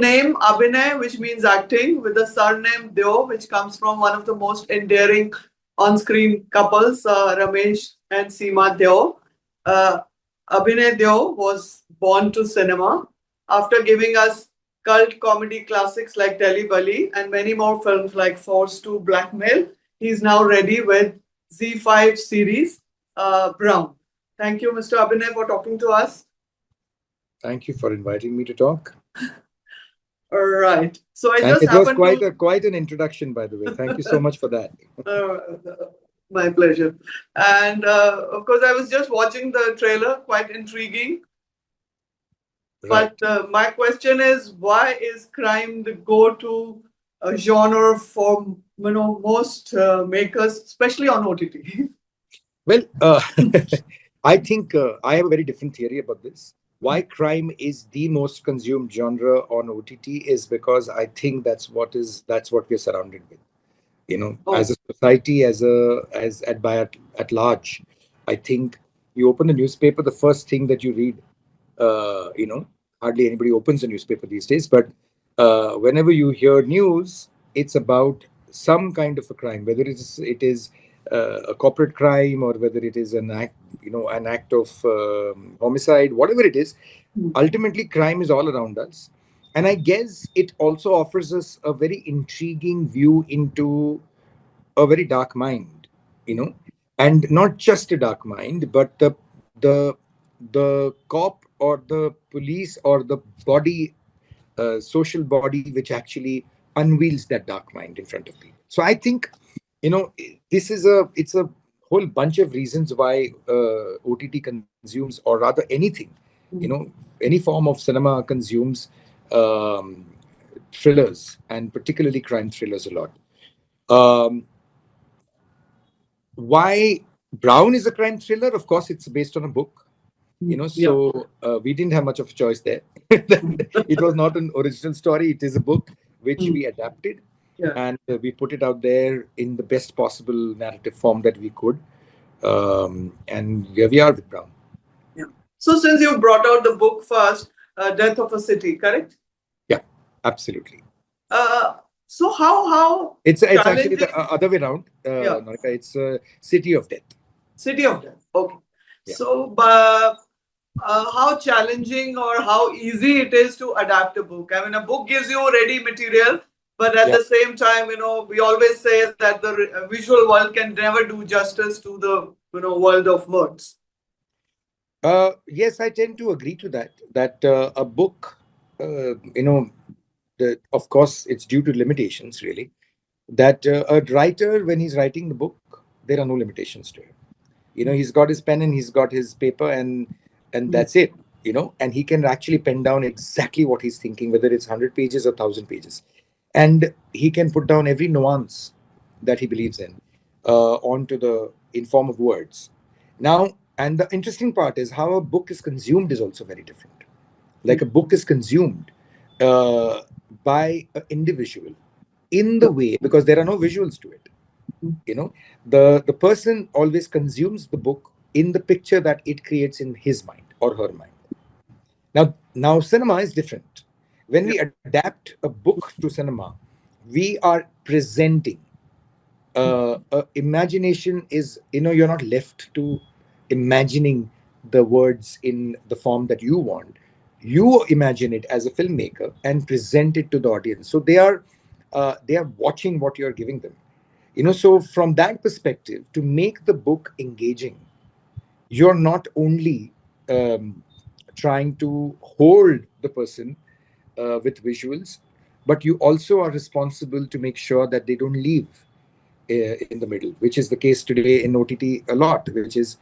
name Abhinay, which means acting, with the surname Deo, which comes from one of the most endearing on-screen couples, Ramesh and Seema Deo. Uh, Abhinay Deo was born to cinema after giving us cult comedy classics like Delhi Bully and many more films like Force to Blackmail. He's now ready with Z5 series, Brown. Thank you, Mr. Abhinay, for talking to us. Thank you for inviting me to talk. All right. So I And just it was happened to. quite an introduction, by the way. Thank you so much for that. Uh, my pleasure. And of course, I was just watching the trailer, quite intriguing. Right. But my question is, why is crime the go-to genre for most makers, especially on OTT? Well, I think I have a very different theory about this. Why crime is the most consumed genre on OTT is because I think that's what we're surrounded with. You know, Oh, as a society, as at large, I think you open the newspaper, the first thing that you read, you know, hardly anybody opens a newspaper these days, but whenever you hear news, it's about some kind of a crime, whether it is a corporate crime or whether it is an act, an act of homicide, whatever it is. mm, Ultimately, crime is all around us, and I guess it also offers us a very intriguing view into a very dark mind, you know, and not just a dark mind, but the the cop or the police or the body, social body, which actually unveils that dark mind in front of people. So I think, you know, it's a whole bunch of reasons why OTT consumes, or rather anything, you know, mm. any form of cinema consumes um, thrillers, and particularly crime thrillers a lot. Um, why Brown is a crime thriller? Of course, it's based on a book, you know, Yeah. so we didn't have much of a choice there. It was not an original story, it is a book which Mm. we adapted, Yeah. and we put it out there in the best possible narrative form that we could. And here we are with Brown. Yeah. So since you brought out the book first, Death of a City, correct? Yeah, absolutely. Uh, so how It's actually the challenging? other way around, Yeah, Narika. It's City of Death. City of Death. Okay. Yeah. So, how challenging or how easy it is to adapt a book? I mean, a book gives you ready material, but at Yeah. the same time, we always say that the visual world can never do justice to the world of words. Yes, I tend to agree to that. That a book, of course, it's due to limitations, really. That a writer, when he's writing the book, there are no limitations to him. You know, he's got his pen and he's got his paper, and Mm. that's it. You know, and he can actually pen down exactly what he's thinking, whether it's 100 pages or 1,000 pages, and he can put down every nuance that he believes in onto the in form of words. Now, and the interesting part is how a book is consumed is also very different. Like a book is consumed uh, by an individual in the way, because there are no visuals to it. You know, the person always consumes the book in the picture that it creates in his mind or her mind. Now cinema is different. When Yeah. we adapt a book to cinema, we are presenting imagination. Is, you know, you're not left to imagining the words in the form that you want. You imagine it as a filmmaker and present it to the audience, so they are watching what you're giving them, you know. So from that perspective, to make the book engaging, you're not only trying to hold the person with visuals, but you also are responsible to make sure that they don't leave in the middle, which is the case today in OTT a lot, which is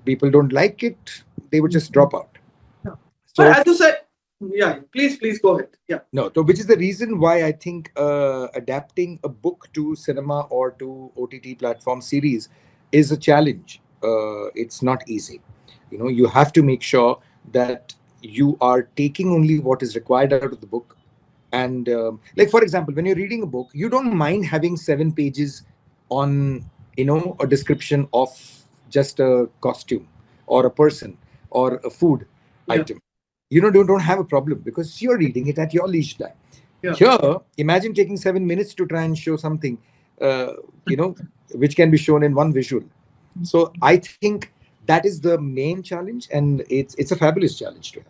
people don't like it, they would just drop out. Yeah. But So as you said, yeah, please go ahead. Yeah. no, so which is the reason why I think adapting a book to cinema or to OTT platform series is a challenge. It's not easy. You know, you have to make sure that you are taking only what is required out of the book. And like, for example, when you're reading a book, you don't mind having 7 pages on, you know, a description of just a costume or a person or a food Yeah. item. You know, don't have a problem because you're reading it at your leisure time. Yeah. Here, imagine taking 7 minutes to try and show something, uh, you know, which can be shown in one visual. So I think that is the main challenge, and it's a fabulous challenge to have.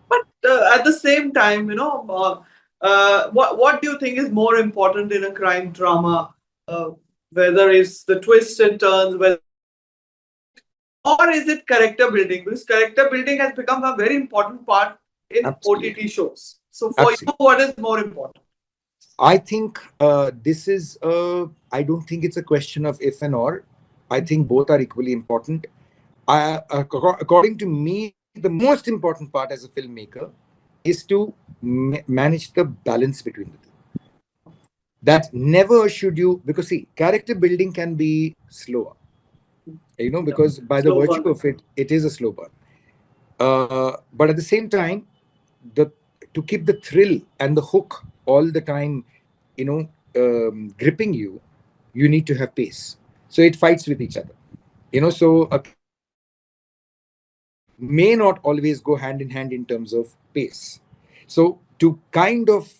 But at the same time, what do you think is more important in a crime drama? Whether it's the twists and turns, whether or is it character building? Because character building has become a very important part in Absolutely, OTT shows. So for you, absolutely. what is more important? I think this is. I don't think it's a question of if and or. I think both are equally important. According to me, the most important part as a filmmaker is to manage the balance between the two. That never should you, because see, character building can be slower, Yeah. because by the Slow virtue burn. of it, it is a slow burn. But at the same time, the to keep the thrill and the hook all the time, gripping you, you need to have pace. So it fights with each other. So a character building may not always go hand in hand in terms of pace. So to kind of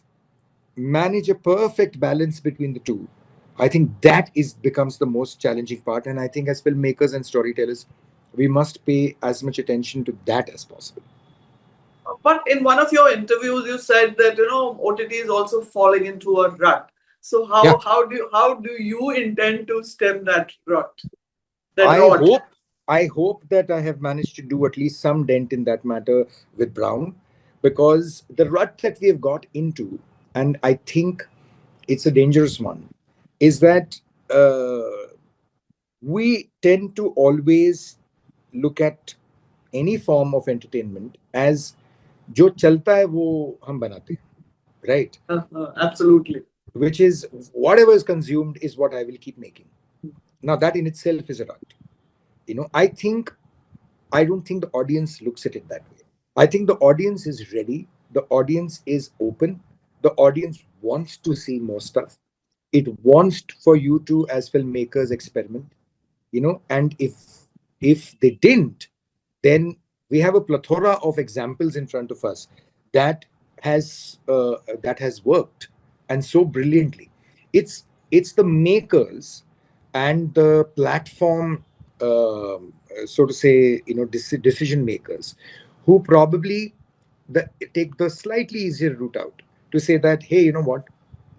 manage a perfect balance between the two, I think that is becomes the most challenging part. And I think as filmmakers and storytellers, we must pay as much attention to that as possible. But in one of your interviews, you said that OTT is also falling into a rut. So Yeah, how do you intend to stem that rut, that I rot? hope I hope that I have managed to do at least some dent in that matter with Brown, because the rut that we have got into, and I think it's a dangerous one, is that we tend to always look at any form of entertainment as जो चलता है वो हम बनाते हैं, right? Absolutely. Which is whatever is consumed is what I will keep making. Now that in itself is a rut. I don't think the audience looks at it that way. I think the audience is ready. The audience is open. The audience wants to see more stuff. It wants for you to, as filmmakers, experiment. And if they didn't, then we have a plethora of examples in front of us that has worked, and so brilliantly. It's the makers and the platform, so to say, decision makers, who probably take the slightly easier route out to say that, hey, you know what,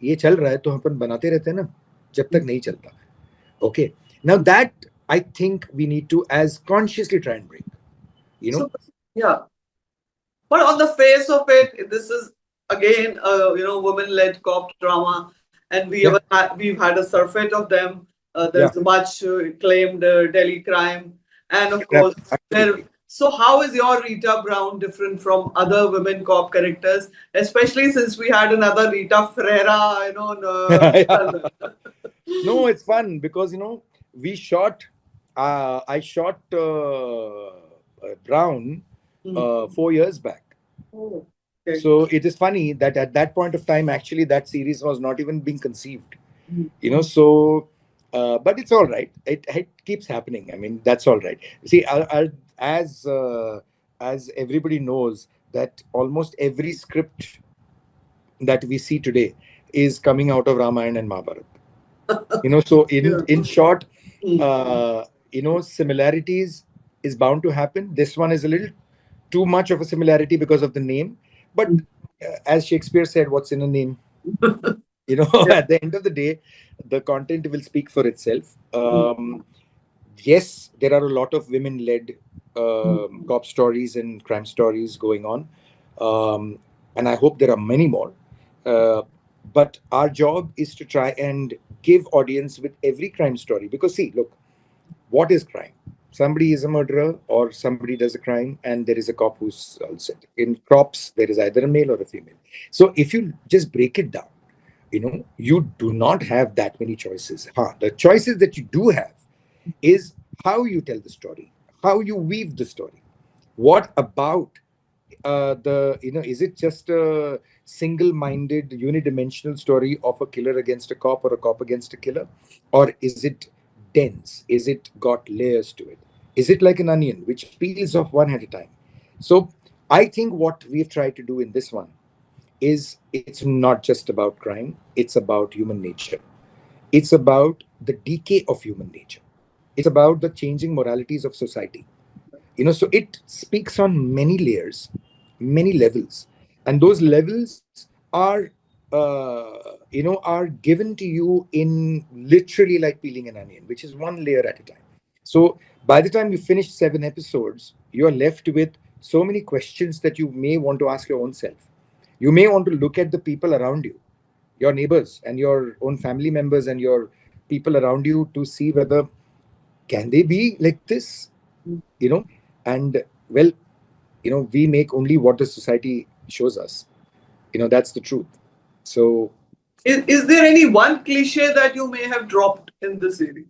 ये चल रहा है तो हम अपन बनाते रहते हैं ना, जब तक नहीं चलता. Okay. Now that I think we need to as consciously try and break. You know. So yeah, but on the face of it, this is again a women-led cop drama, and Yeah. we've had a surfeit of them. Yeah. There's much claimed Delhi crime, and of course there. Absolutely. So how is your Rita Brown different from other women cop characters, especially since we had another Rita Ferreira, Yeah. No, it's fun because we shot. I shot Brown Hmm. 4 years back. Oh, okay. So it is funny that at that point of time, actually, that series was not even being conceived. So but it's all right. It keeps happening. I mean, that's all right. See, as as everybody knows, that almost every script that we see today is coming out of Ramayana and Mahabharata. So in Yeah. in short, Hmm. similarities is bound to happen. This one is a little too much of a similarity because of the name, but as Shakespeare said, what's in a name? Yeah. At the end of the day, the content will speak for itself. Hmm. Yes, there are a lot of women-led cop stories and crime stories going on, um, and I hope there are many more. Uh, but our job is to try and give audience with every crime story, because see, look, what is crime? Somebody is a murderer or somebody does a crime, and there is a cop who's also in crops. There is either a male or a female. So if you just break it down, you do not have that many choices. The choices that you do have is how you tell the story, how you weave the story. What about the is it just a single-minded unidimensional story of a killer against a cop or a cop against a killer, or is it dense? Is it got layers to it? Is it like an onion which peels off one at a time? So I think what we've tried to do in this one is it's not just about crime, it's about human nature. It's about the decay of human nature. It's about the changing moralities of society. So it speaks on many layers, many levels, and those levels are are given to you in literally like peeling an onion, which is one layer at a time. So by the time you finish 7 episodes, you are left with so many questions that you may want to ask your own self. You may want to look at the people around you, your neighbors and your own family members and your people around you, to see whether can they be like this, you know and well, we make only what the society shows us. That's the truth. So Is there any one cliche that you may have dropped in the series?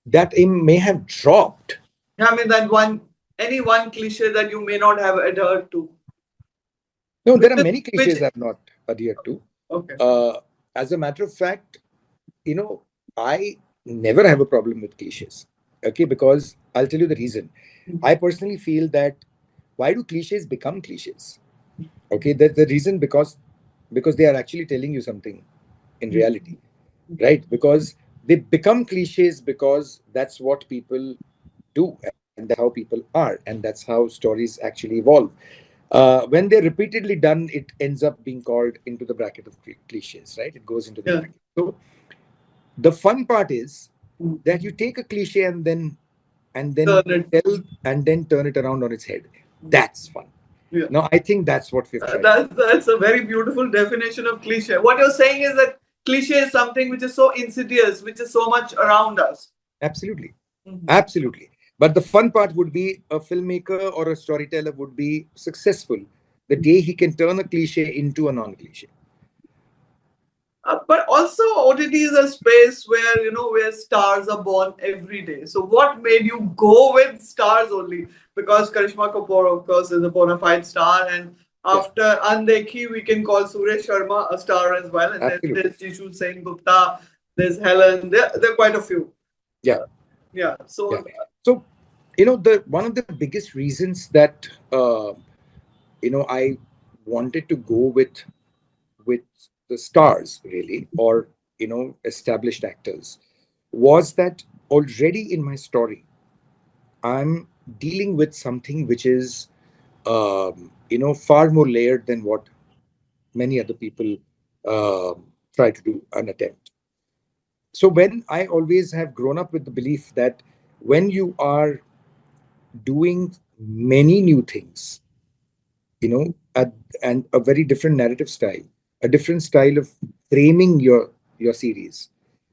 that aim may have dropped. I mean, that one, any one cliche that you may not have adhered to, No, which there are is, many which, cliches I've not adhered to. okay. As a matter of fact, I never have a problem with cliches. Okay, because I'll tell you the reason. I personally feel that why do cliches become cliches? Okay, that's the reason, because they are actually telling you something in reality, right? Because they become cliches because that's what people do, and that's how people are, and that's how stories actually evolve. When they're repeatedly done, it ends up being called into the bracket of cliches, right? It goes into the Yeah. bracket. So the fun part is that you take a cliche and then Turn it. tell and then turn it around on its head. That's fun. Yeah. Now I think that's what we've tried. That's a very beautiful definition of cliche. What you're saying is that cliche is something which is so insidious, which is so much around us. Absolutely. Mhm. Absolutely. But the fun part would be a filmmaker or a storyteller would be successful the day he can turn a cliche into a non-cliche. But also OTT is a space where where stars are born every day. So what made you go with stars only? Because Karishma Kapoor, of course, is a bona fide star, and Yeah, after Andekhi, we can call Suresh Sharma a star as well. And then absolutely. there's Jishu Singh Gupta, there's Helen. There are quite a few. Yeah, Yeah. yeah. So So, the one of the biggest reasons that I wanted to go with the stars really, or established actors, was that already in my story I'm dealing with something which is far more layered than what many other people try to do and attempt. So when I always have grown up with the belief that when you are doing many new things, at, and a very different narrative style, a different style of framing your series,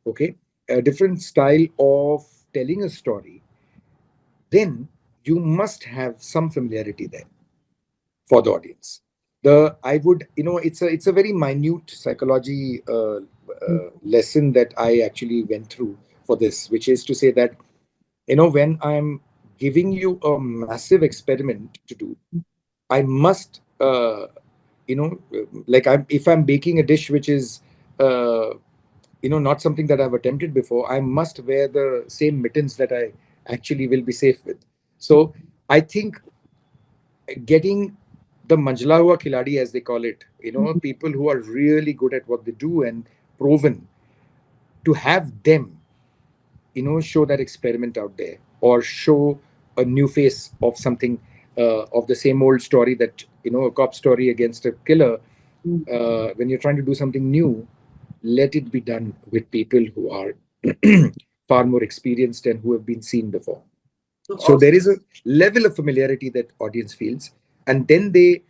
okay, a different style of telling a story, then you must have some familiarity there for the audience. The I would, it's a very minute psychology lesson that I actually went through for this, which is to say that when I'm giving you a massive experiment to do, I must like if I'm baking a dish which is uh, not something that I've attempted before, I must wear the same mittens that I actually will be safe with. So I think getting the manjla hua khiladi, as they call it, people who are really good at what they do and proven, to have them show that experiment out there, or show a new face of something, of the same old story, that a cop story against a killer. When you're trying to do something new, let it be done with people who are far more experienced and who have been seen before. So awesome. there is a level of familiarity that audience feels, and then the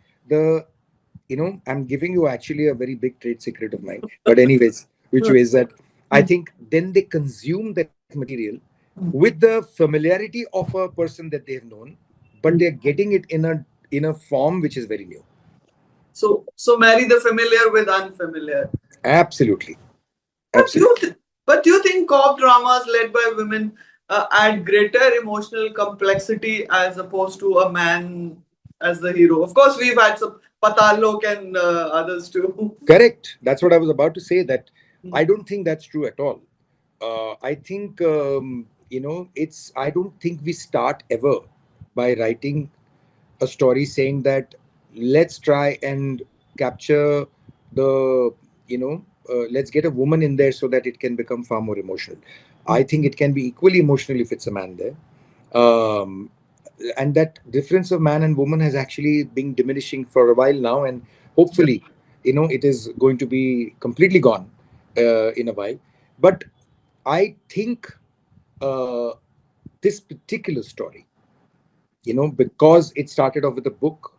I'm giving you actually a very big trade secret of mine, but anyways, which is that I think then they consume that material with the familiarity of a person that they have known, but they're getting it in a form which is very new. So marry the familiar with unfamiliar. Absolutely. But do you Absolutely. th- but do you think cop dramas led by women add greater emotional complexity as opposed to a man as the hero? Of course, we've had some Patalok and others too. Correct. That's what I was about to say, that I don't think that's true at all. I think, I don't think we start ever by writing a story saying that let's try and capture the, let's get a woman in there so that it can become far more emotional. I think it can be equally emotional if it's a man there. um, and that difference of man and woman has actually been diminishing for a while now, and hopefully, it is going to be completely gone in a while. But I think uh, this particular story, because it started off with a book,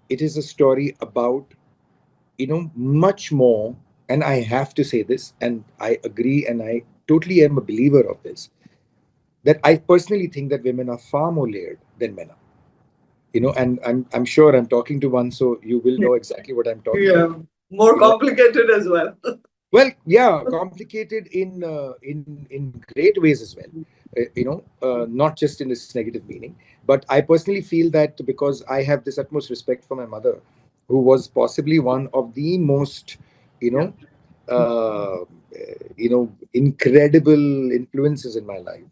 it is a story about, much more. And I have to say this, and I agree, and I totally am a believer of this, that I personally think that women are far more layered than men are. And I'm sure I'm talking to one, so you will know exactly what I'm talking about. Yeah, more You know, complicated as well. well, yeah, complicated in great ways as well. Not just in this negative meaning, but I personally feel that because I have this utmost respect for my mother, who was possibly one of the most, you Yeah. know, uh, incredible influences in my life.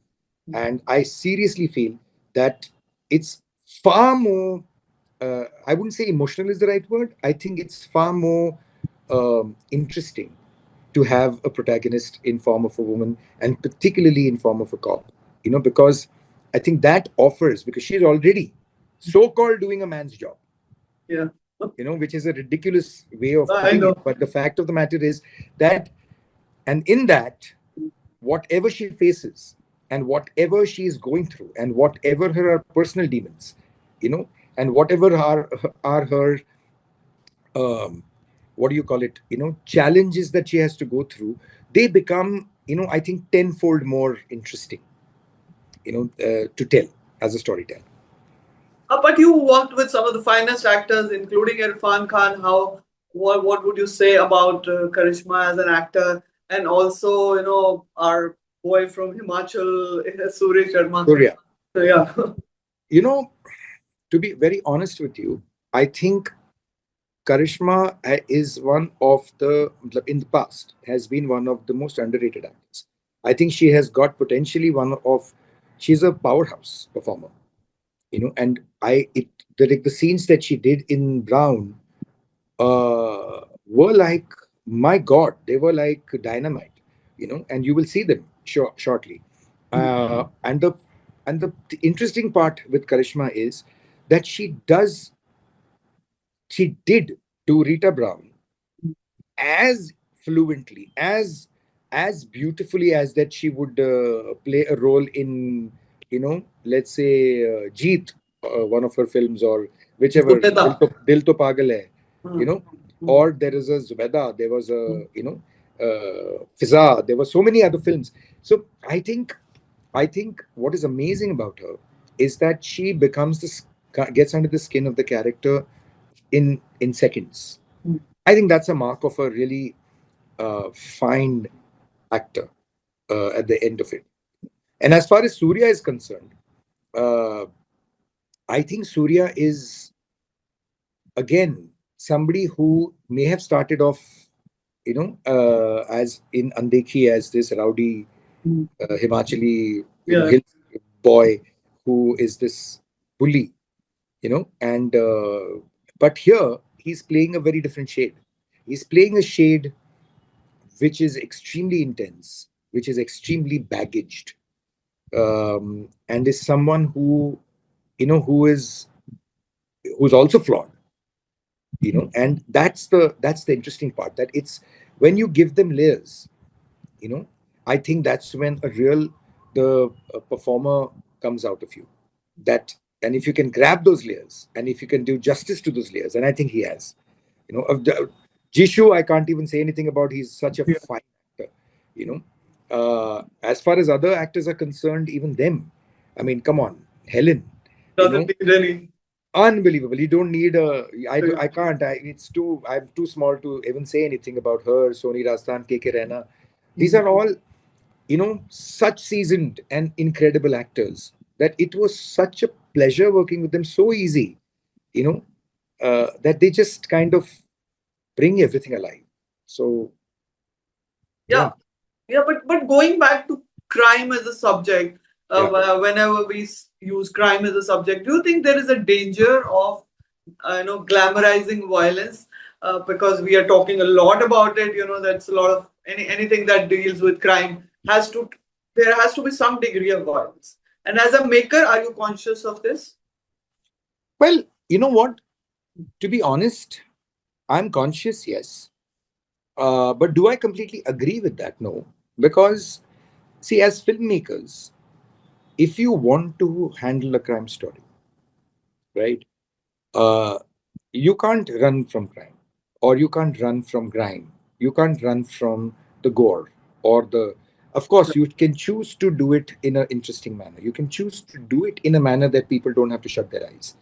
And I seriously feel that it's far more, I wouldn't say emotional is the right word. I think it's far more interesting to have a protagonist in form of a woman, and particularly in form of a cop, because I think that offers, because she's already so-called doing a man's job, Yeah, which is a ridiculous way of I putting it. know. But the fact of the matter is that, and in that, whatever she faces and whatever she is going through and whatever her personal demons, you know, and whatever are her, um, what do you call it, challenges that she has to go through, they become, I think, tenfold more interesting, to tell as a storyteller. But you worked with some of the finest actors, including Irfan Khan. What would you say about Karishma as an actor, and also our boy from Himachal, Surya Sharma? Surya, Yeah, you know, to be very honest with you, I think Karishma is one of the, in the past, has been one of the most underrated actors. I think she has got potentially she's a powerhouse performer, and the scenes that she did in Brown were like, my God, they were like dynamite, and you will see them shortly. And the interesting part with Karishma is that she did do Rita Brown as fluently, as beautifully as that she would play a role in, let's say, Jeet, one of her films, or whichever, Zubeda. Dil to Pagal Hai, you Hmm. know, Hmm. or there is a Zubeda, there was a, Fiza, there were so many other films. So I think what is amazing about her is that she gets under the skin of the character in seconds. Hmm. I think that's a mark of a really fine actor at the end of it. And as far as Surya is concerned, uh, I think Surya is, again, somebody who may have started off, as in Andekhi, as this rowdy Hmm. Himachali, Yeah, hill boy who is this bully, and but here he's playing a very different shade. He's playing a shade which is extremely intense, which is extremely baggaged, and is someone who, who's also flawed, and that's the interesting part, that it's when you give them layers, I think that's when a real the performer comes out of you. That, and if you can grab those layers, and if you can do justice to those layers, and I think he has, of the Jishu, I can't even say anything about. He's such a yeah. fine actor, you know. As far as other actors are concerned, even them, I mean, come on, Helen, you Doesn't know, need any. unbelievable. You don't need a. Yeah. I can't. It's too. I'm too small to even say anything about her. Soni Rastan, KK Rana. These Hmm. are all, such seasoned and incredible actors that it was such a pleasure working with them. So easy, you know, that they just kind of bring everything alive. So Yeah. yeah, Yeah, but going back to crime as a subject, yeah. whenever we use crime as a subject, do you think there is a danger of glamorizing violence, because we are talking a lot about it. That's a lot of anything that deals with crime has to there has to be some degree of violence. And as a maker, are you conscious of this? Well, you know what? To be honest, I'm conscious, yes. But do I completely agree with that? No. Because, see, as filmmakers, if you want to handle a crime story, right, uh, you can't run from crime, or you can't run from grime. You can't run from the gore or the. Of course, you can choose to do it in an interesting manner. You can choose to do it in a manner that people don't have to shut their eyes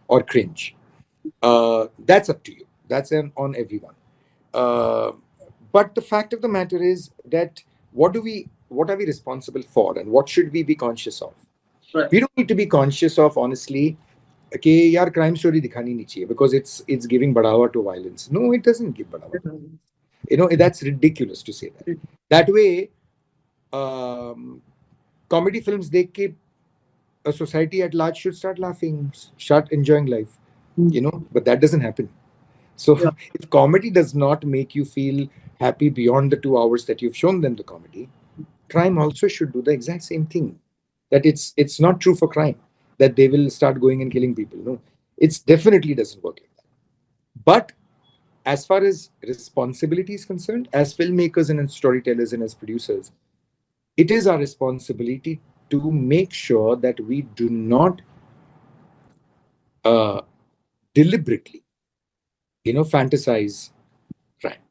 or cringe. That's up to you. That's on everyone. Uh, but the fact of the matter is that what are we responsible for, and what should we be conscious of? Right. We don't need to be conscious of, honestly, कि यार crime story दिखानी नहीं चाहिए because it's giving बढ़ावा to violence. No, it doesn't give बढ़ावा. That's ridiculous to say that. That way, um, comedy films देख के a society at large should start laughing, start enjoying life. But that doesn't happen. So Yeah. if comedy does not make you feel happy beyond the 2 hours that you've shown them the comedy, crime also should do the exact same thing. That it's not true for crime that they will start going and killing people. No, it's definitely doesn't work like that. But as far as responsibility is concerned, as filmmakers and as storytellers and as producers, it is our responsibility to make sure that we do not uh, deliberately, fantasize crime,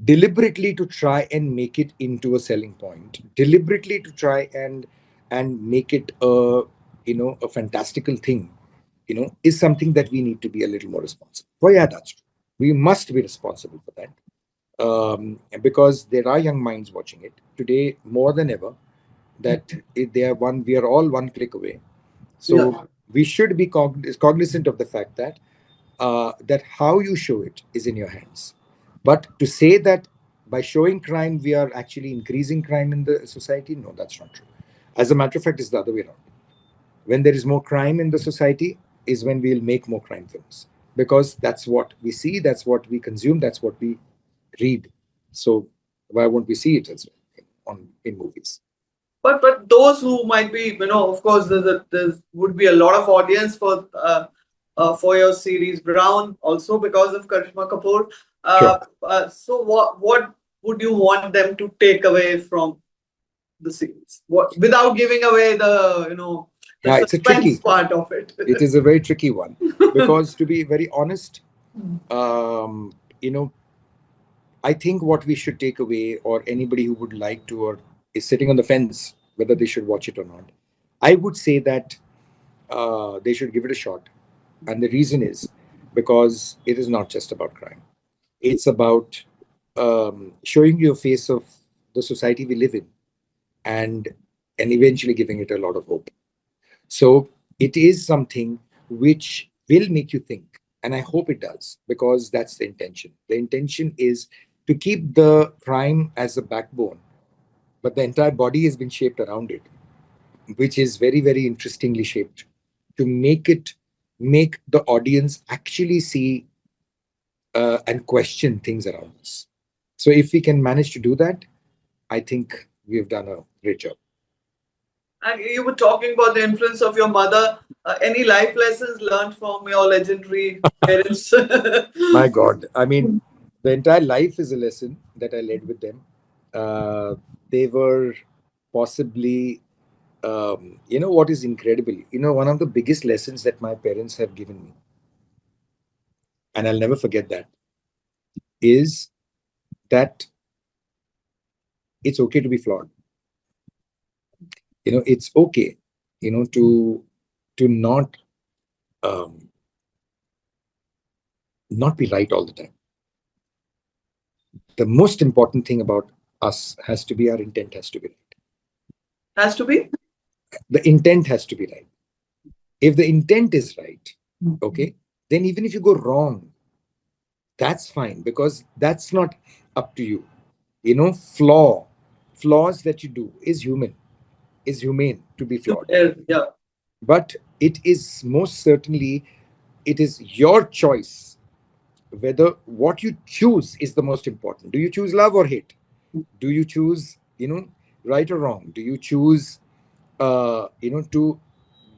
deliberately to try and make it into a selling point, deliberately to try and make it a fantastical thing, is something that we need to be a little more responsible for. Yeah, that's true. We must be responsible for that, because there are young minds watching it today more than ever. That they are one, we are all one click away. Yeah. So we should be cognizant of the fact that how you show it is in your hands. But to say that by showing crime we are actually increasing crime in the society, no, that's not true. As a matter of fact, it's the other way around. When there is more crime in the society is when we'll make more crime films, because that's what we see, that's what we consume, that's what we read. So why won't we see it as well in movies? But those who might be, of course, there would be a lot of audience for your series Brown, also because of Karishma Kapoor. Sure. So what would you want them to take away from the series? What, without giving away the Yeah, it's a suspense tricky. part of it? It is a very tricky one, because to be very honest, um, you know, I think what we should take away, or anybody who would like to, or is sitting on the fence whether they should watch it or not, I would say that they should give it a shot. And the reason is because it is not just about crime, it's about showing you a face of the society we live in, and eventually giving it a lot of hope. So it is something which will make you think. And I hope it does, because that's the intention. The intention is to keep the crime as a backbone, but the entire body has been shaped around it, which is very, very interestingly shaped to make the audience actually see and question things around us. So if we can manage to do that, I think we've done a great job. And you were talking about the influence of your mother. Any life lessons learned from your legendary parents? My God. I mean, the entire life is a lesson that I led with them. Uh, they were possibly, what is incredible, one of the biggest lessons that my parents have given me, and I'll never forget that, is that it's okay to be flawed. It's okay, to um, not be right all the time. The most important thing about us has to be our intent has to be right. Has to be. The intent has to be right. If the intent is right, okay, then even if you go wrong, that's fine, because that's not up to you. Flaws that you do is humane to be flawed. Yeah. Yeah. But it is most certainly it is your choice whether what you choose is the most important. Do you choose love or hate? Do you choose, right or wrong? Do you choose, to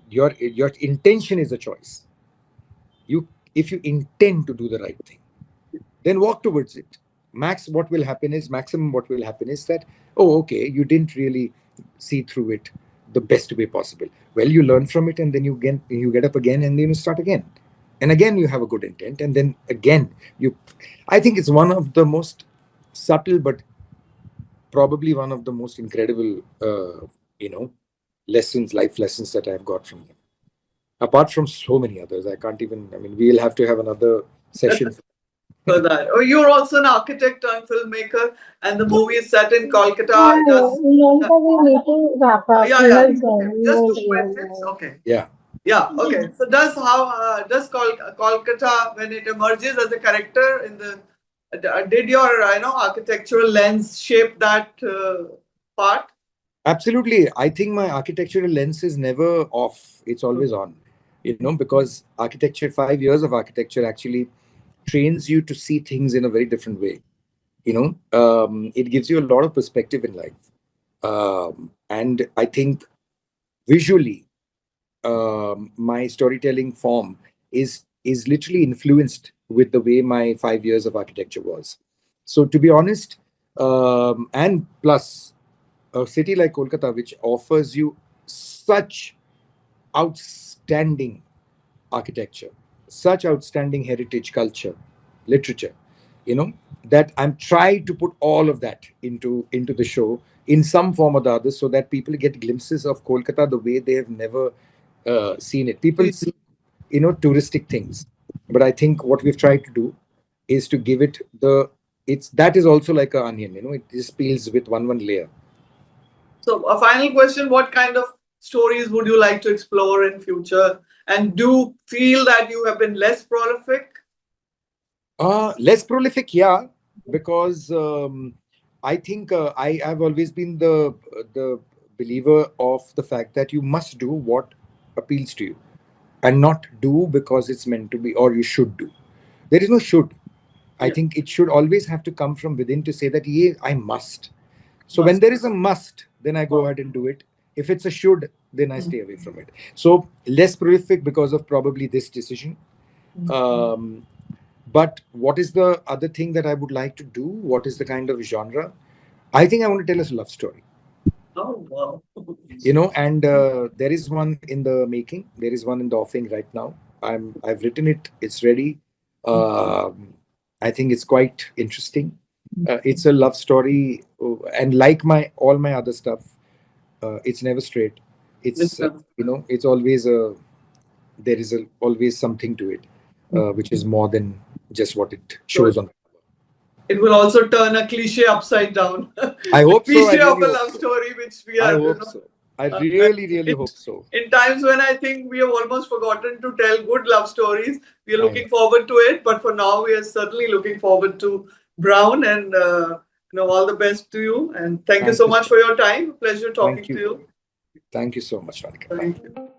your intention is a choice. You, if you intend to do the right thing, then walk towards it. Maximum what will happen is that, oh, okay, you didn't really see through it the best way possible. Well, you learn from it, and then you get up again, and then you start again, and again you have a good intent, and then again you. I think it's one of the most subtle, but probably one of the most incredible, you know, life lessons that I've got from them. Apart from so many others, I can't even. I mean, we'll have to have another session. For that. Oh, you're also an architect and filmmaker, and the Yeah. movie is set in Yeah, Kolkata. yeah. Does Monica, we need to wrap up. yeah, yeah. Let's go. Okay, We just won't two really questions. know. Okay. Yeah. Yeah. Okay. So does Kolkata, when it emerges as a character in the did your architectural lens shape that part? Absolutely. I think my architectural lens is never off. It's always on, because architecture, 5 years of architecture actually trains you to see things in a very different way. It gives you a lot of perspective in life. And I think visually, my storytelling form is literally influenced with the way my 5 years of architecture was. So to be honest, and plus a city like Kolkata, which offers you such outstanding architecture, such outstanding heritage, culture, literature, you know, that I'm trying to put all of that into the show in some form or the other, so that people get glimpses of Kolkata the way they have never seen it. People see, touristic things, but I think what we've tried to do is to give it the it's that is also like an onion, it just peels with one layer. So a final question: what kind of stories would you like to explore in future? And do you feel that you have been less prolific? Less prolific, yeah, because I think I've always been the believer of the fact that you must do what appeals to you, and not do because it's meant to be, or you should do. There is no should. I Yeah, think it should always have to come from within to say that, yeah, I must. So when must. there is a must, then I go ahead and do it. If it's a should, then I stay away from it. So less prolific because of probably this decision. Um, but what is the other thing that I would like to do? What is the kind of genre? I think I want to tell us a love story. Oh wow. And there is one in the making. There is one in the offing right now. I've written it. It's ready. Um, I think it's quite interesting. It's a love story, and like my all my other stuff, it's never straight. It's it's always a there is always something to it, which is more than just what it So shows on. it will also turn a cliche upside down. I The hope so. I cliche of really a hope love so. story, which we I are, hope so. I uh, really, really in, hope so. in times when I think we have almost forgotten to tell good love stories. We are I know. looking forward to it, but for now, we are certainly looking forward to Brown, and all the best to you. And thank you Thank so you much so for much. your time. Pleasure Thank talking to you. you. Thank you so much, Monica. Bye. Thank you.